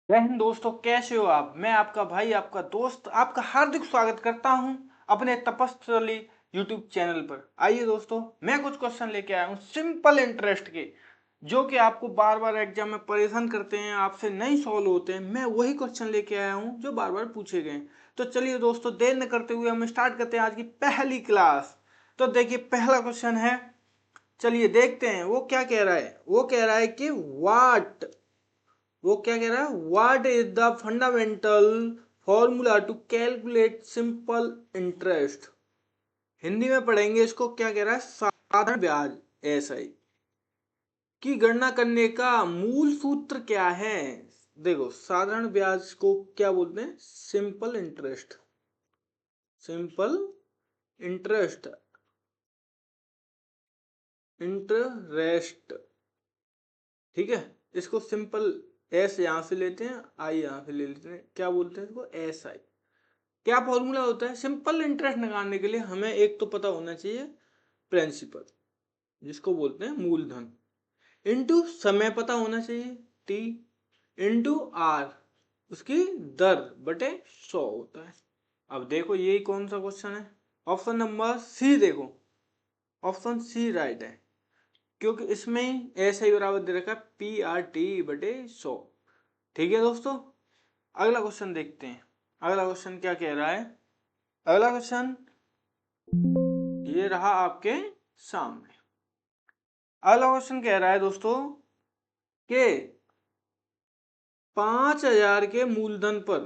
जय हिंद दोस्तों, कैसे हो आप। मैं आपका भाई, आपका दोस्त, आपका हार्दिक स्वागत करता हूं अपने तपस्वी यूट्यूब चैनल पर। आइए दोस्तों, मैं कुछ क्वेश्चन लेके आया हूं सिंपल इंटरेस्ट के, जो कि आपको बार बार एग्जाम में परेशान करते हैं, आपसे नहीं सॉल्व होते हैं। मैं वही क्वेश्चन लेके आया हूं जो बार बार पूछे गए हैं। तो चलिए दोस्तों, देर न करते हुए हम स्टार्ट करते हैं आज की पहली क्लास। तो देखिए, पहला क्वेश्चन है, चलिए देखते हैं वो क्या कह रहा है। वो कह रहा है कि वो क्या कह रहा है, what is the fundamental formula to calculate simple interest. Hindi में पढ़ेंगे इसको, क्या कह रहा है, साधारण ब्याज एसआई की गणना करने का मूल सूत्र क्या है। देखो, साधारण ब्याज को क्या बोलते हैं, simple interest. Simple interest, interest, ठीक है। इसको सिंपल एस यहां से लेते हैं, आई यहां से ले लेते हैं, क्या बोलते हैं इसको, एस आई। क्या फॉर्मूला होता है सिंपल इंटरेस्ट निकालने के लिए, हमें एक तो पता होना चाहिए प्रिंसिपल, जिसको बोलते हैं मूलधन, इनटू समय पता होना चाहिए टी, इनटू आर उसकी दर बटे 100 होता है। अब देखो, यही कौन सा क्वेश्चन है, ऑप्शन नंबर सी। देखो, ऑप्शन सी राइट है, क्योंकि इसमें ही ऐसा ही बराबर दे रखा है पी आर टी बटे 100। ठीक है दोस्तों, अगला क्वेश्चन देखते हैं। अगला क्वेश्चन क्या कह रहा है, अगला क्वेश्चन ये रहा आपके सामने। अगला क्वेश्चन कह रहा है दोस्तों कि 5,000 के मूलधन पर,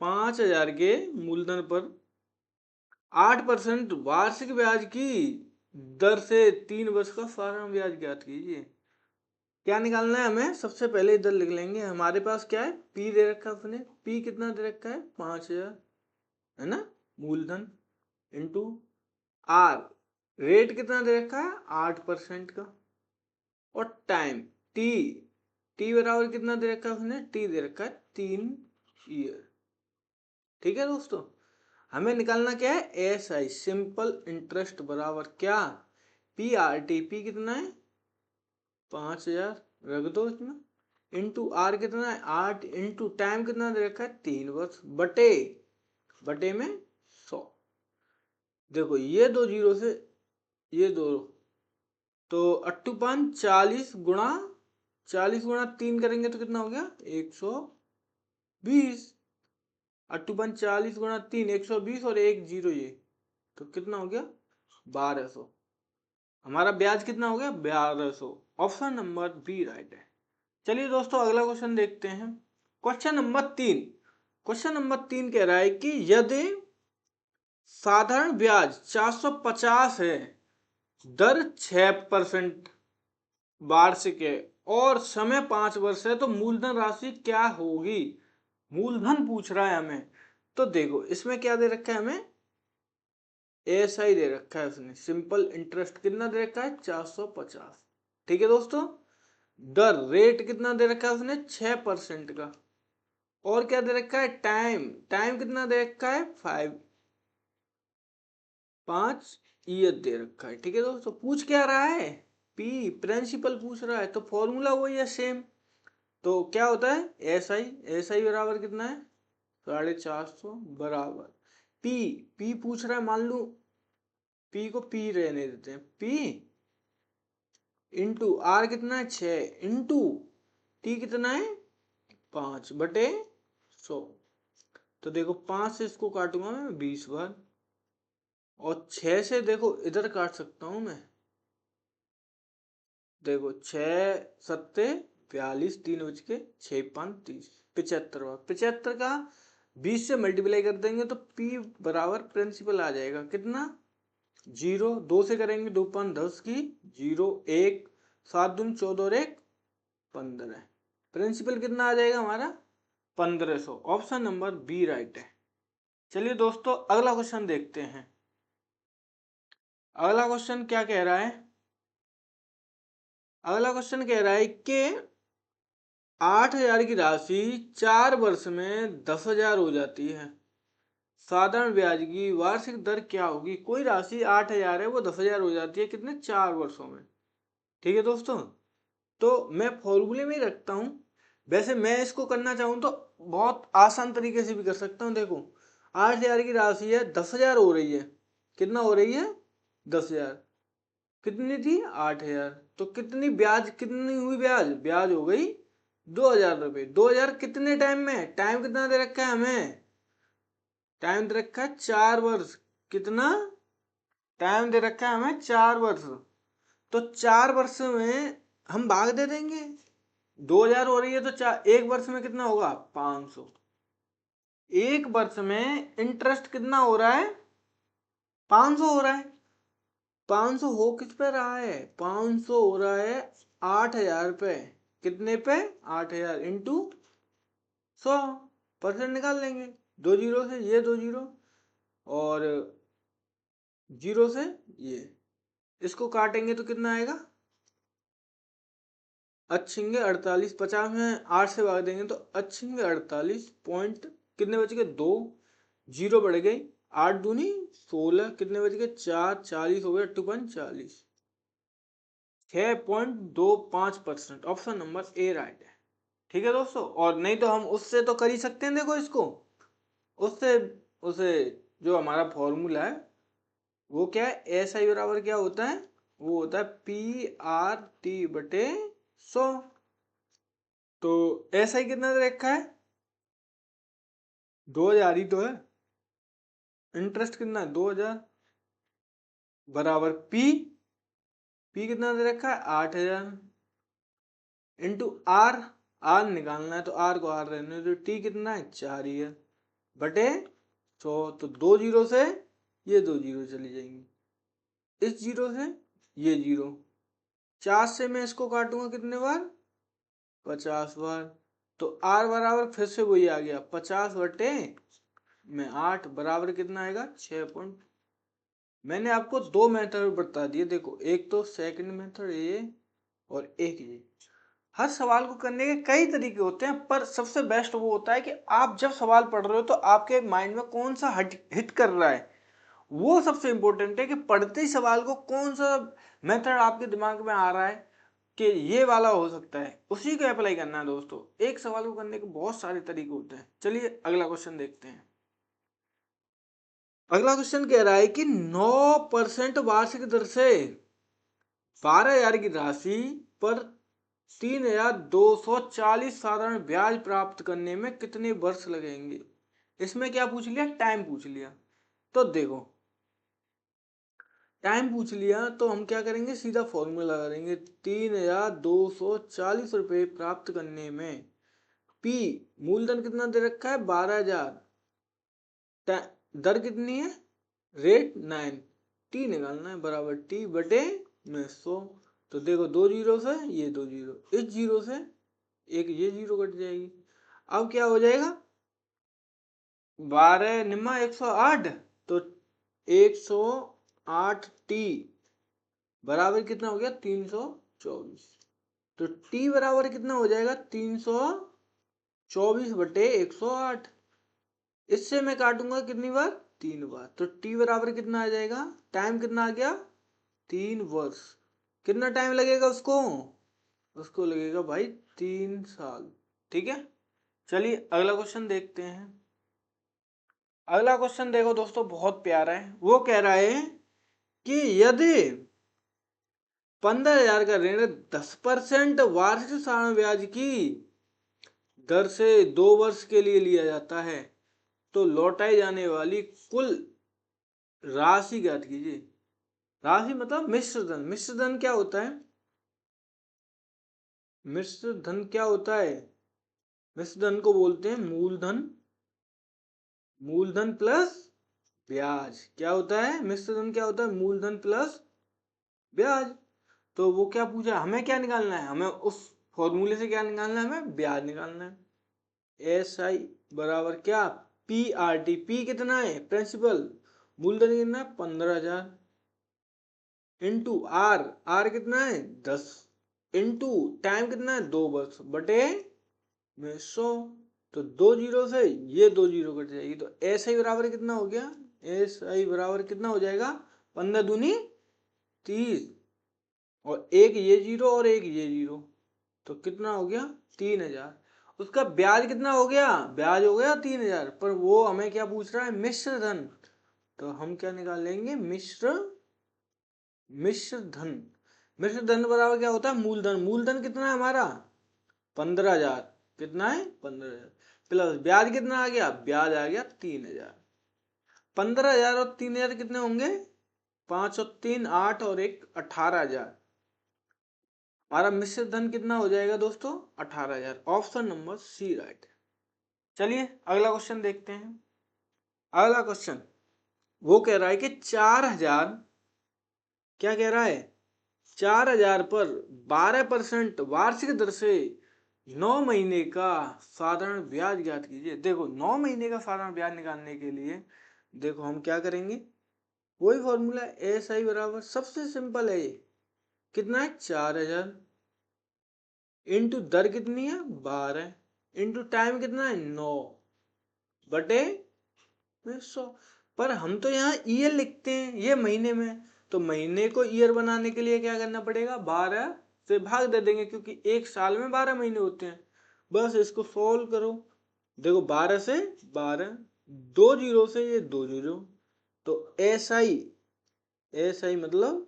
5,000 के मूलधन पर 8% वार्षिक ब्याज की दर से 3 वर्ष का साधारण ब्याज ज्ञात कीजिए। क्या निकालना है हमें, सबसे पहले इधर लिख लेंगे, हमारे पास क्या है, पी दे रखा है उसने, पी कितना दे रखा है, 5,000, है ना, मूलधन, इंटू आर, रेट कितना दे रखा है, 8% का, और टाइम टी, टी बराबर कितना दे रखा है उसने, टी दे रखा है 3 ईयर। ठीक है दोस्तों, हमें निकालना क्या है, एस आई सिंपल इंटरेस्ट बराबर क्या, पी आर टी, पी कितना है 5,000, रख दो इसमें, इंटू आर कितना है 8, इंटू टाइम कितना दे रखा है 3 वर्ष, बटे बटे में 100। देखो, ये दो जीरो से ये दो, तो 8×5 = 40, 40×3 करेंगे तो कितना हो गया, 120। 8×5 = 40, 120, और एक जीरो ये, तो कितना हो गया, 1,200। हमारा ब्याज कितना हो गया, 1,200। ऑप्शन नंबर बी राइट है। चलिए दोस्तों, अगला क्वेश्चन देखते हैं। क्वेश्चन नंबर 3 कह रहा है कि यदि साधारण ब्याज 450 है, दर 6% वार्षिक है, और समय 5 वर्ष है, तो मूलधन राशि क्या होगी। मूलधन पूछ रहा है हमें। तो देखो, इसमें क्या दे रखा है हमें, ऐसा ही दे रखा है उसने, सिंपल इंटरेस्ट कितना दे रखा है, 450। ठीक है दोस्तों, दर, रेट कितना दे रखा है उसने, 6% का, और क्या दे रखा है, टाइम, टाइम कितना दे रखा है, 5 ईयर दे रखा है। ठीक है दोस्तों, पूछ क्या रहा है, पी प्रिंसिपल पूछ रहा है, तो फॉर्मूला वही है सेम। तो क्या होता है, एस आई बराबर कितना है, 450 बराबर पी, पी पूछ रहा है, मान लो पी को पी रहने देते हैं, पी इंटू आर कितना है 6, इंटू टी कितना है 5/100। तो देखो, 5 से इसको काटूंगा मैं 20 बार, और 6 से देखो इधर काट सकता हूं मैं। देखो, 6×7 = 42, 3×6 = 5 = 30, 75 बार। 75 का 20 से मल्टीप्लाई कर देंगे तो P बराबर प्रिंसिपल आ जाएगा कितना, 0, 2 से करेंगे 2×5 = 10 की, 0, 1, 7×2 = 14, और 1 15। प्रिंसिपल कितना आ जाएगा हमारा, 1,500। ऑप्शन नंबर बी राइट है। चलिए दोस्तों, अगला क्वेश्चन देखते हैं। अगला क्वेश्चन क्या कह रहा है, अगला क्वेश्चन कह रहा है कि 8,000 की राशि 4 वर्ष में 10,000 हो जाती है, साधारण ब्याज की वार्षिक दर क्या होगी। कोई राशि 8,000 है, वो 10,000 हो जाती है कितने, 4 वर्षों में। ठीक है दोस्तों, तो मैं फॉर्मूले में ही रखता हूं, वैसे मैं इसको करना चाहूँ तो बहुत आसान तरीके से भी कर सकता हूँ। देखो 8,000 की राशि है, 10,000 हो रही है। कितना हो रही है? 10,000। कितनी थी? 8,000। तो कितनी ब्याज, कितनी हुई ब्याज? ब्याज हो गई 2,000 रुपये। 2,000 कितने टाइम में? टाइम कितना दे रखा है हमें? टाइम दे रखा है 4 वर्ष। कितना टाइम दे रखा है हमें? 4 वर्ष। तो 4 वर्ष में हम भाग दे देंगे। 2,000 हो रही है तो चार, एक वर्ष में कितना होगा? 500। एक वर्ष में इंटरेस्ट कितना हो रहा है? 500 हो रहा है। 500 हो किस पे रहा है? 500 हो रहा है 8,000 पे। कितने पे? 8,000 इंटू 100%। निकाल लेंगे दो जीरो से, ये दो जीरो और जीरो से ये, इसको काटेंगे तो कितना आएगा? अच्छेंगे 48। 50 में 8 से भाग देंगे तो अच्छेंगे 48 पॉइंट। कितने बच गए? 2 जीरो बढ़ गई। 8 दूनी 16। कितने बच गए? 4। 40 हो गया 2.40। 6.25%। ऑप्शन नंबर ए राइट है। ठीक है दोस्तों। और नहीं तो हम उससे तो कर ही सकते हैं। देखो इसको उससे, उसे जो हमारा फॉर्मूला है वो क्या है? एस आई बराबर क्या होता है? वो होता है PRT/100। तो एस आई कितना दे रखा है? 2,000 ही तो है। इंटरेस्ट कितना है? 2,000 बराबर पी कितना दे रखा है? 8,000 इंटू आर। आर निकालना है तो आर को आर रहने दो। टी कितना है? 4 ही है बटे 100। तो दो जीरो से ये दो जीरो चली जाएंगी, इस जीरो से ये जीरो। 4 से मैं इसको काटूंगा कितने बार? 50 बार। तो आर बराबर फिर से वही आ गया, 50/8 बराबर कितना आएगा? 6 पॉइंट। मैंने आपको दो मेथड बता दिए। देखो एक तो सेकंड मेथड ये और एक ये। हर सवाल को करने के कई तरीके होते हैं, पर सबसे बेस्ट वो होता है कि आप जब सवाल पढ़ रहे हो तो आपके माइंड में कौन सा हिट कर रहा है। वो सबसे इंपॉर्टेंट है कि पढ़ते ही सवाल को कौन सा मेथड आपके दिमाग में आ रहा है कि ये वाला हो सकता है, उसी को अप्लाई करना है दोस्तों। एक सवाल को करने के बहुत सारे तरीके होते हैं। चलिए अगला क्वेश्चन देखते हैं। अगला क्वेश्चन कह रहा है कि 9% वार्षिक दर से 12,000 की राशि पर 3,240 साधारण ब्याज प्राप्त करने में कितने वर्ष लगेंगे। इसमें क्या पूछ लिया? टाइम पूछ लिया। तो देखो टाइम पूछ लिया तो हम क्या करेंगे? सीधा फॉर्मूला करेंगे। 3,240 रुपये प्राप्त करने में पी, मूलधन कितना दे रखा है? 12,000। दर कितनी है? रेट 9। टी निकालना है बराबर टी बटे में 100। तो देखो दो जीरो से ये दो जीरो, इस जीरो से एक ये जीरो कट जाएगी। अब क्या हो जाएगा? 12 निम्मा 108। तो 108T बराबर कितना हो गया? 324। तो T बराबर कितना हो जाएगा? 324/108। इससे मैं काटूंगा कितनी बार? 3 बार। तो T बराबर कितना आ जाएगा? टाइम कितना आ गया? 3 वर्ष। कितना टाइम लगेगा उसको? उसको लगेगा भाई 3 साल। ठीक है। चलिए अगला क्वेश्चन देखते हैं। अगला क्वेश्चन देखो दोस्तों, बहुत प्यारा है। वो कह रहा है कि यदि 15,000 का ऋण 10% वार्षिक साधारण ब्याज की दर से 2 वर्ष के लिए लिया जाता है तो लौटाई जाने वाली कुल राशि ज्ञात कीजिए। राशि मतलब मिश्र धन। मिश्र धन क्या होता है? मिश्र धन क्या होता है? मिश्र धन को बोलते हैं मूलधन। मूलधन प्लस ब्याज। क्या होता है? मिश्र धन क्या होता है? मूलधन प्लस ब्याज। तो वो क्या पूछा? हमें क्या निकालना है? हमें उस फॉर्मूले से क्या निकालना है? हमें ब्याज निकालना है। एस आई बराबर क्या? PRT। पी कितना है? प्रिंसिपल। मूलधन कितना है? 15,000 इंटू आर। आर कितना है? 10 इंटू टाइम कितना है? 2 वर्ष बटे में 100। तो दो जीरो से ये दो जीरो कट जाएगी। तो एस आई बराबर कितना हो गया? एस आई बराबर कितना हो जाएगा? 15 दूनी 30 और एक ये जीरो और एक ये जीरो। तो कितना हो गया? 3,000। उसका ब्याज कितना हो गया, ब्याज हो गया 3000, पर वो हमें क्या पूछ रहा है, मिश्र धन। तो हम क्या निकाल लेंगे, मिश्र धन। मिश्र धन बराबर क्या होता है, मूलधन। मूलधन कितना है हमारा, 15,000। कितना है, 15,000 प्लस ब्याज कितना आ गया, ब्याज आ गया 3000। 15,000 और 3000 कितने होंगे, 5 और 3 8 और 1 18,000। हमारा मिश्र धन कितना हो जाएगा दोस्तों, 18,000। Option number C right. चलिए अगला क्वेश्चन देखते हैं। अगला क्वेश्चन वो कह रहा है कि 4,000, क्या कह रहा है, 4,000 पर 12% वार्षिक दर से 9 महीने का साधारण ब्याज ज्ञात कीजिए। देखो 9 महीने का साधारण ब्याज निकालने के लिए देखो हम क्या करेंगे, वही फॉर्मूला, एस आई बराबर, सबसे सिंपल है ये, कितना है 4,000 इंटू दर कितनी है 12 इंटू टाइम कितना है 9 बटे में 100। पर हम तो यहाँ ईयर लिखते हैं, ये महीने में, तो महीने को ईयर बनाने के लिए क्या करना पड़ेगा, 12 से भाग दे देंगे, क्योंकि एक साल में 12 महीने होते हैं। बस इसको सोल्व करो। देखो 12 से 12, 2 जीरो से ये 2 जीरो, तो एस आई मतलब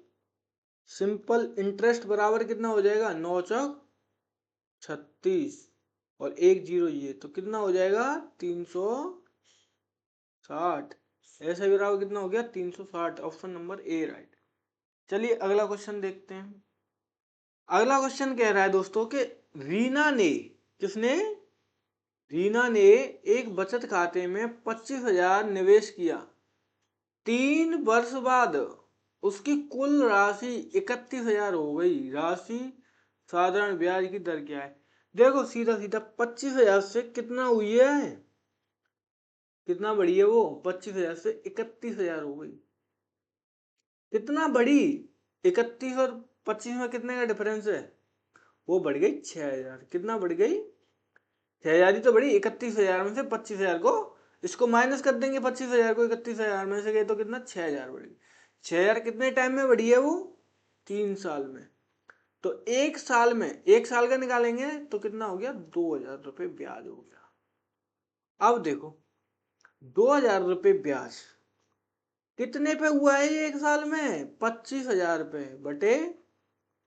सिंपल इंटरेस्ट बराबर कितना हो जाएगा, 9 चौक 36 और 1 जीरो, ये तो कितना हो जाएगा 360। ऐसा भी बराबर कितना हो गया 360। Option number A right. चलिए अगला क्वेश्चन देखते हैं। अगला क्वेश्चन कह रहा है दोस्तों कि रीना ने, किसने, रीना ने एक बचत खाते में 25,000 निवेश किया। 3 वर्ष बाद उसकी कुल राशि 31,000 हो गई। राशि साधारण ब्याज की दर क्या है। देखो सीधा सीधा 25,000 से कितना हुई है, कितना बढ़ी है वो, 25,000 से 31,000 हो गई। कितना बढ़ी, 31 और 25 में कितने का डिफरेंस है, वो बढ़ गई 6,000। कितना बढ़ गई, 6,000 ही तो बढ़ी। 31,000 में से 25,000 को, इसको माइनस कर देंगे, 25,000 को 31,000 में से गए तो कितना 6,000 बढ़ी। 6,000 कितने टाइम में बढ़ी है वो, 3 साल में। तो एक साल में, एक साल का निकालेंगे तो कितना हो गया, 2,000 रुपये ब्याज हो गया। अब देखो 2,000 रुपये ब्याज कितने पे हुआ है ये एक साल में, 25,000 पे बटे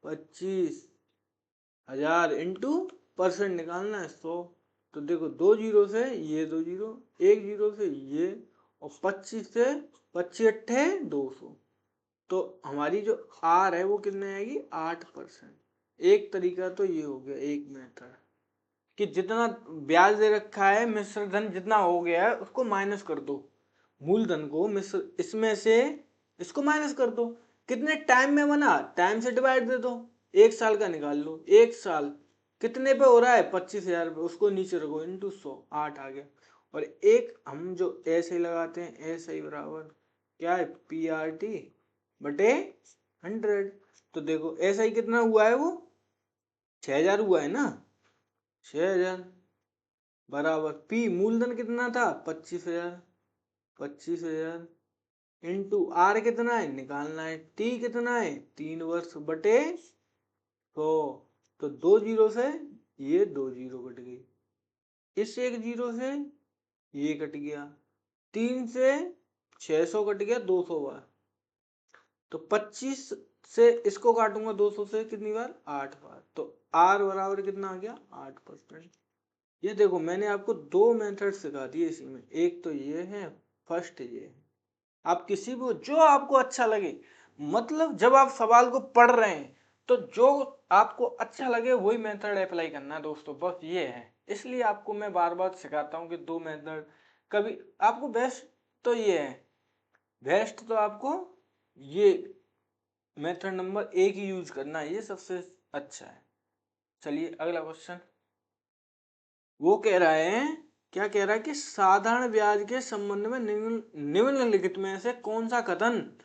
25,000 इंटू परसेंट निकालना है 100। तो देखो 2 जीरो से ये 2 जीरो, 1 जीरो से ये, और 25 से 25 अट्ठे 200। तो हमारी जो आर है वो कितने आएगी, 8%। एक तरीका तो ये हो गया, एक मेथड, कि जितना ब्याज दे रखा है, मिश्र धन जितना हो गया है उसको माइनस कर दो, मूलधन को मिश्र, इसमें से इसको माइनस कर दो। कितने टाइम में बना, टाइम से डिवाइड दे दो, एक साल का निकाल लो। एक साल कितने पे हो रहा है, 25,000 पे, उसको नीचे रखो इंटू 100, 8 आ गया। और एक हम जो ऐसे लगाते हैं, ऐसे ही बराबर क्या है, PRT बटे 100। तो देखो ऐसा ही कितना हुआ है वो, 6,000 हुआ है ना, 6,000 बराबर P मूलधन कितना था, 25,000। 25,000 इंटू आर कितना है निकालना है, टी कितना है 3 वर्ष बटे 100। तो 2 जीरो से ये 2 जीरो कट गई, इस 1 जीरो से ये कट गया, 3 से 600 कट गया 200 बार। तो 25 से इसको काटूंगा 200 से कितनी बार, 8 बार। तो आर बराबर कितना आ गया, 8%। ये देखो मैंने आपको 2 मेथड सिखा दिए इसी में, एक तो ये है, फर्स्ट ये है। आप किसी भी जो आपको अच्छा लगे, मतलब जब आप सवाल को पढ़ रहे हैं तो जो आपको अच्छा लगे वही मेथड अप्लाई करना है दोस्तों, बस ये है। इसलिए आपको मैं बार बार सिखाता हूँ कि 2 मेथड, कभी आपको बेस्ट तो ये है, बेस्ट तो आपको ये मेथड नंबर 1 ही यूज करना है, ये सबसे अच्छा है। चलिए अगला क्वेश्चन वो कह रहा है, क्या कह रहा है कि साधारण ब्याज के संबंध में निम्नलिखित में से कौन सा कथन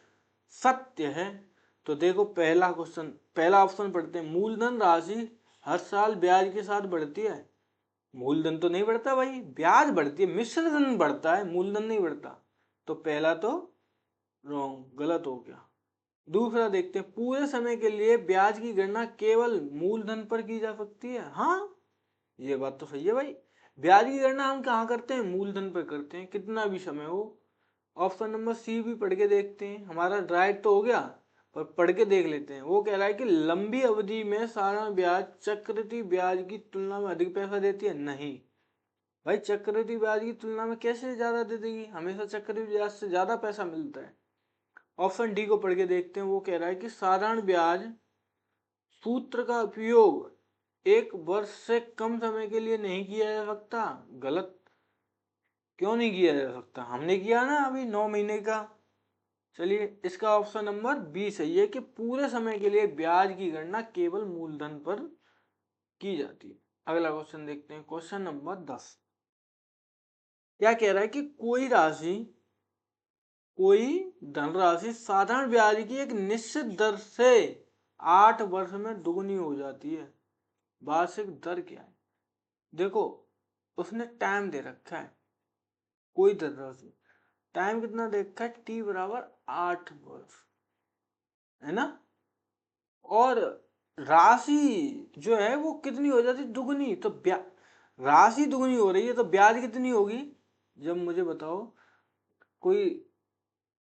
सत्य है। तो देखो पहला क्वेश्चन, पहला ऑप्शन पढ़ते हैं, मूलधन राशि हर साल ब्याज के साथ बढ़ती है। मूलधन तो नहीं बढ़ता भाई, ब्याज बढ़ती है, मिश्र धन बढ़ता है, मूलधन नहीं बढ़ता। तो पहला तो रॉन्ग, गलत हो गया। दूसरा देखते हैं, पूरे समय के लिए ब्याज की गणना केवल मूलधन पर की जा सकती है। हाँ, ये बात तो सही है भाई। ब्याज की गणना हम कहाँ करते हैं? मूलधन पे करते हैं, कितना भी समय हो। ऑप्शन नंबर सी भी पढ़ के देखते हैं, हमारा राइट तो हो गया, पर पढ़ के देख लेते हैं। वो कह रहा है कि लंबी अवधि में साधारण ब्याज चक्रवृद्धि ब्याज की तुलना में अधिक पैसा देती है। नहीं भाई, चक्रवृद्धि ब्याज की तुलना में कैसे ज्यादा दे देगी? हमेशा चक्रवृद्धि ब्याज से ज्यादा पैसा मिलता है। ऑप्शन डी को पढ़ के देखते हैं। वो कह रहा है कि साधारण ब्याज सूत्र का उपयोग 1 वर्ष से कम समय के लिए नहीं किया जा सकता। गलत। क्यों नहीं किया जा सकता? हमने किया ना अभी 9 महीने का। चलिए, इसका ऑप्शन नंबर बी सही है कि पूरे समय के लिए ब्याज की गणना केवल मूलधन पर की जाती है। अगला क्वेश्चन देखते हैं, क्वेश्चन नंबर 10। क्या कह रहा है कि कोई धनराशि साधारण ब्याज की एक निश्चित दर से 8 वर्ष में दुगनी हो जाती है। वार्षिक दर क्या है? देखो, उसने टाइम दे रखा है, कोई धनराशि टाइम कितना दे रखा है? टी बराबर 8 वर्ष, है ना। और राशि जो है वो कितनी हो जाती? दुगनी। तो राशि दुगनी हो रही है तो ब्याज कितनी होगी? जब मुझे बताओ, कोई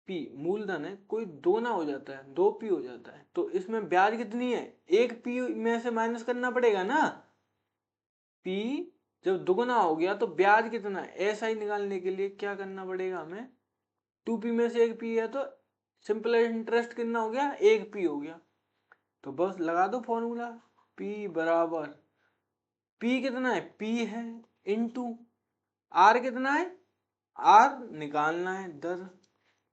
पी मूलधन है, कोई दो ना हो जाता है, 2 पी हो जाता है, तो इसमें ब्याज कितनी है? 1 पी में से माइनस करना पड़ेगा ना। पी जब दुगना हो गया तो ब्याज कितना है, ऐसा ही निकालने के लिए क्या करना पड़ेगा हमें? 2 पी में से 1 पी है तो सिंपल इंटरेस्ट कितना हो गया? 1 पी हो गया। तो बस लगा दो फॉर्मूला, पी बराबर, पी कितना है? पी है इंटू आर कितना है? आर निकालना है दर,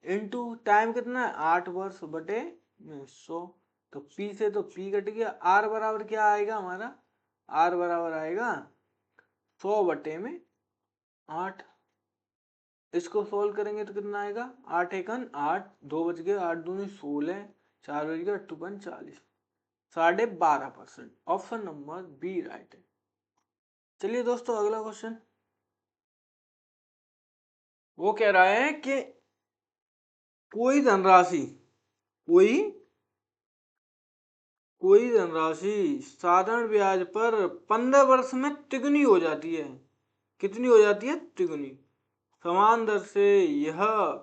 इंटू टाइम कितना है? 8 वर्ष बटे में 100। तो पी से तो पी कट गया, आर बराबर क्या आएगा हमारा? आर बराबर आएगा 100/8। इसको सोल्व करेंगे तो कितना आएगा? 8 एकन 8, 2 बच गए, 8 दूनी 16, 4 बच गए, 8×2 = 40, 12.5%। ऑप्शन नंबर बी राइट है। चलिए दोस्तों, अगला क्वेश्चन। वो कह रहा है कि कोई धनराशि कोई कोई धनराशि साधारण ब्याज पर 15 वर्ष में तिगुनी हो जाती है। कितनी हो जाती है? तिगुनी। समान दर से यह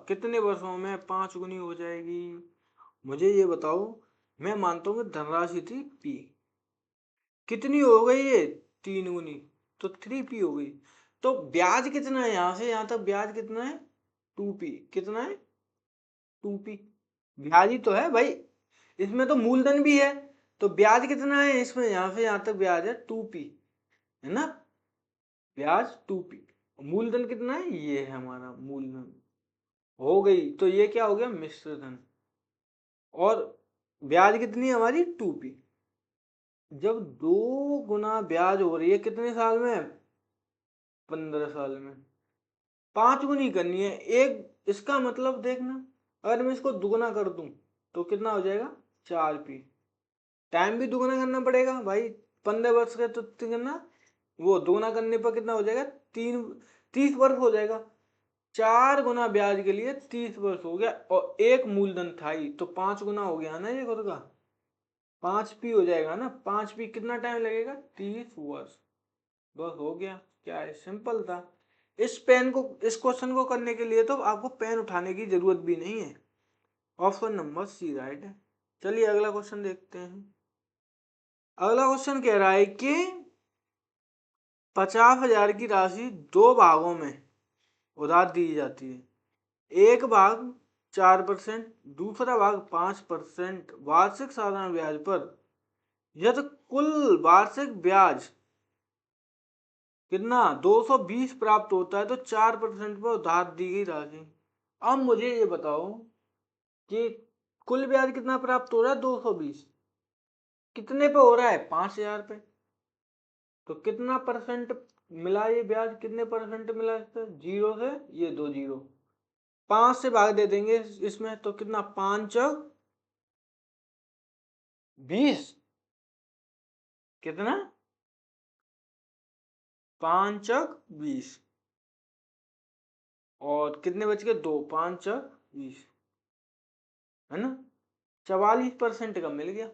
कितने वर्षों में 5 गुनी हो जाएगी? मुझे ये बताओ। मैं मानता हूँ कि धनराशि थी पी, कितनी हो गई ये? 3 गुनी, तो 3 पी हो गई। तो ब्याज कितना है? यहां से यहां तक ब्याज कितना है? 2 पी। कितना है? 2 पी। ब्याज ही तो है भाई, इसमें तो मूलधन भी है। तो ब्याज कितना है इसमें? यहां से यहां तक ब्याज है 2 पी, है ना। ब्याज 2 पी, मूलधन कितना है? ये है हमारा मूलधन। हो गई, तो ये क्या हो गया? मिश्र धन। और ब्याज कितनी है हमारी? 2 पी। जब 2 गुना ब्याज हो रही है कितने साल में? 15 साल में। 5 गुनी करनी है एक, इसका मतलब देखना, अगर मैं इसको दुगना कर दूं तो कितना हो जाएगा? 4 पी। टाइम भी दुगना करना पड़ेगा भाई, 15 वर्ष का तो कितना, वो दुगना करने पर कितना हो जाएगा? 30 वर्ष हो जाएगा। 4 गुना ब्याज के लिए 30 वर्ष हो गया, और एक मूलधन था ही, तो 5 गुना हो गया ना ये खुद का। 5 पी हो जाएगा ना। 5 पी कितना टाइम लगेगा? 30 वर्ष। बस हो गया। क्या है? सिंपल था। इस क्वेश्चन को करने के लिए तो आपको पेन उठाने की जरूरत भी नहीं है। ऑप्शन नंबर सी राइट है। चलिए, अगला क्वेश्चन देखते हैं। अगला क्वेश्चन कह रहा है कि 50,000 की राशि 2 भागों में उधार दी जाती है। एक भाग 4%, दूसरा भाग 5% वार्षिक साधारण ब्याज पर। यदि कुल वार्षिक ब्याज कितना 220 प्राप्त होता है तो 4% पर उधार दी गई राशि। अब मुझे ये बताओ कि कुल ब्याज कितना प्राप्त हो रहा है? 220। कितने पे हो रहा है? 5,000 पे। तो कितना परसेंट मिला ये ब्याज? कितने परसेंट मिला इससे? 0 से ये 2 0, 5 से भाग दे देंगे इसमें, तो कितना? 5×20। कितना? 5×20। और कितने बच गए? 2, 5×20, है ना। 44% का मिल गया।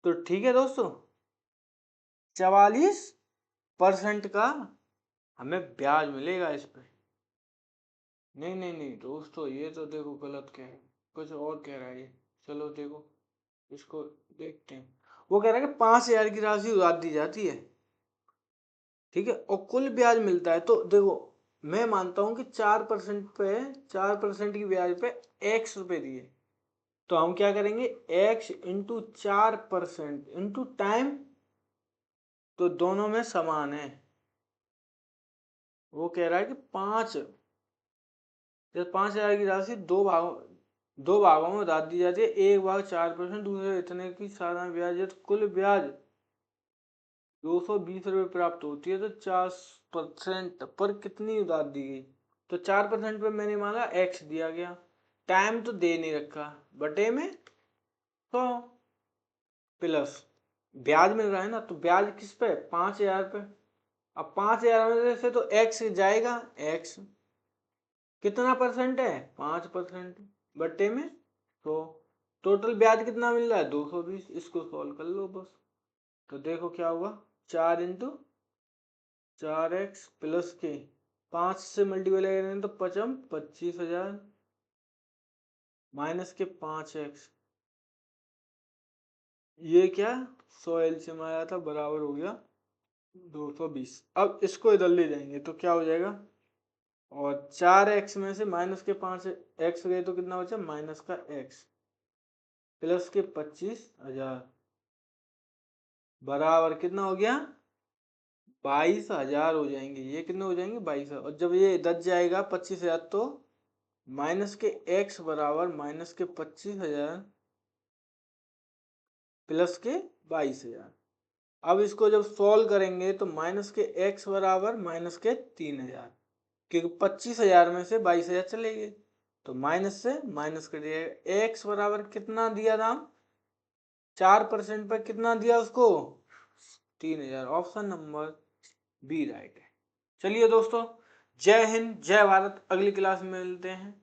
तो ठीक है दोस्तों, 44% का हमें ब्याज मिलेगा इस पे। नहीं नहीं नहीं दोस्तों, ये तो देखो गलत कह है, कुछ और कह रहा है ये। चलो देखो इसको देखते हैं। वो कह रहा है कि 5,000 की राशि उधार दी जाती है, ठीक है, और कुल ब्याज मिलता है। तो देखो मैं मानता हूं कि 4% पे, 4% की ब्याज पे एक्स रुपए दिए, तो हम क्या करेंगे, एक्स इंटू 4% इंटू टाइम, तो दोनों में समान है। वो कह रहा है कि 5,000 की राशि दो भागों में उधार दी जाती है, एक भाग 4%, दूसरे इतने की साधारण ब्याज है, तो कुल ब्याज 220 रुपये प्राप्त होती है। तो 4% पर कितनी उधार दी गई, तो 4% पर मैंने माना एक्स दिया गया, टाइम तो दे नहीं रखा, बटे में 100 प्लस ब्याज मिल रहा है ना, तो ब्याज किस पे, 5,000 पे। अब 5,000 में से तो एक्स जाएगा, एक्स कितना परसेंट है, 5%, बट्टे में तो टोटल ब्याज कितना मिल रहा है, 220। इसको सॉल्व कर लो बस, तो देखो क्या होगा, 4 × 4x प्लस के 5 से मल्टीप्लाई करेंगे तो 25,000 माइनस के 5x, ये क्या 100 एलसीएम आया था, बराबर हो गया 220। अब इसको इधर ले जाएंगे तो क्या हो जाएगा, और 4x में से माइनस के 5x गए तो कितना बचा, माइनस का x प्लस के 25,000 बराबर कितना हो गया, 22,000 हो जाएंगे। ये कितने हो जाएंगे, 22,000। और जब ये इधर जाएगा 25,000, तो माइनस के x बराबर माइनस के 25,000 प्लस के 22,000। अब इसको जब सॉल्व करेंगे तो माइनस के x बराबर माइनस के 3,000, क्योंकि 25,000 में से 22,000 चले गए, तो माइनस से माइनस कर दिया। एक्स बराबर कितना दिया था, 4% पर कितना दिया उसको, 3,000। ऑप्शन नंबर बी राइट है। चलिए दोस्तों, जय हिंद जय भारत, अगली क्लास में मिलते हैं।